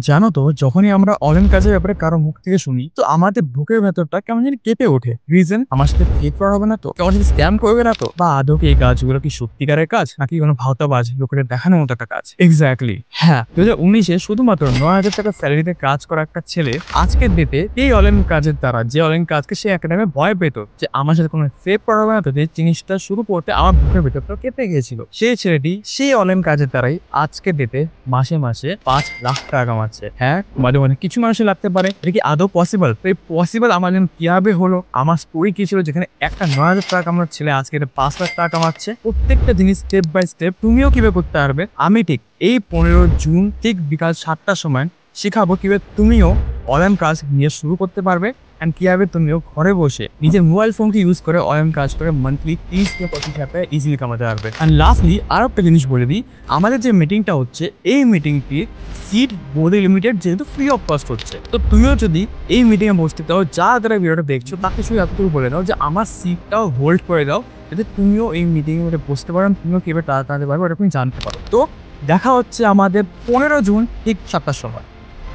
জানো তো, যখনই আমরা অনলাইন কাজের ব্যাপারে কারো মুখ থেকে শুনি, তো আমাদের বুকের ভেতরটা কেমন জানি কেঁপে ওঠে। রিজন, আমার সাথে ফেক করা হবে না তো, কেমন জানি স্ক্যাম করবে না তো, বা আদৌ কি এই কাজগুলো কি সত্যিকারের কাজ নাকি কোনো ভাওতাবাজ লোকের দেখানোর মতো একটা কাজ। এক্স্যাক্টলি, হ্যাঁ, 2019-এ শুধুমাত্র 9,000 টাকা স্যালারিতে কাজ করা একটা ছেলে আজকের ডেটে এই অনলাইন কাজের দ্বারা, যে অনলাইন কাজকে সে একটা টাইমে ভয় পেত যে আমার সাথে কোনো ফেক করা হবে না তো, যে জিনিসটা শুরু করতে আমার বুকের ভেতরটা কেঁপে গিয়েছিল। সেই ছেলেটি সেই অনলাইন কাজের দ্বারাই আজকের ডেটে মাসে মাসে 5 লাখ টাকা কামাচ্ছে। হ্যাঁ, মাঝে মাঝে কিছু মানুষের লাগতে পারে এটা কি আদৌ পসিবল, তো এই পসিবল আমার জন্য কিভাবে হলো, আমার স্টোরি কি ছিল যেখানে একটা 9,000 টাকা কামানোর ছেলে আজকে 5 লাখ টাকা কামাচ্ছে। প্রত্যেকটা জিনিস স্টেপ বাই স্টেপ তুমিও কিভাবে করতে পারবে, আমি ঠিক এই 15 জুন ঠিক বিকাল 7টার সময় শেখাবো কিভাবে তুমিও অনলাইন কাজ নিয়ে শুরু করতে পারবে। অ্যান্ড কিভাবে তুমিও ঘরে বসে নিজের মোবাইল ফোনকে ইউজ করে অনলাইন কাজ করে মান্থলি 30 থেকে 25 হাজার টাকা ইজিলি কামাতে পারবে। অ্যান্ড লাস্টলি আরো একটা জিনিস বলে দিই, আমাদের যে মিটিংটা হচ্ছে এই মিটিংটি সিট বোর্ডে লিমিটেড, যেহেতু ফ্রি অফ কস্ট হচ্ছে। তো তুমিও যদি এই মিটিংয়ে বসতে চাও, যা যারা ভিডিওটা দেখছো তাকে শুধু এতটুকু বলে দাও যে আমার সিটটাও হোল্ড করে দাও, যাতে তুমিও এই মিটিংয়ের মধ্যে বসতে পারো, তুমিও কিভাবে টাকা কামাতে পারবে ওটা তুমি জানতে পারো। তো দেখা হচ্ছে আমাদের 15 জুন ঠিক 7টার সময়।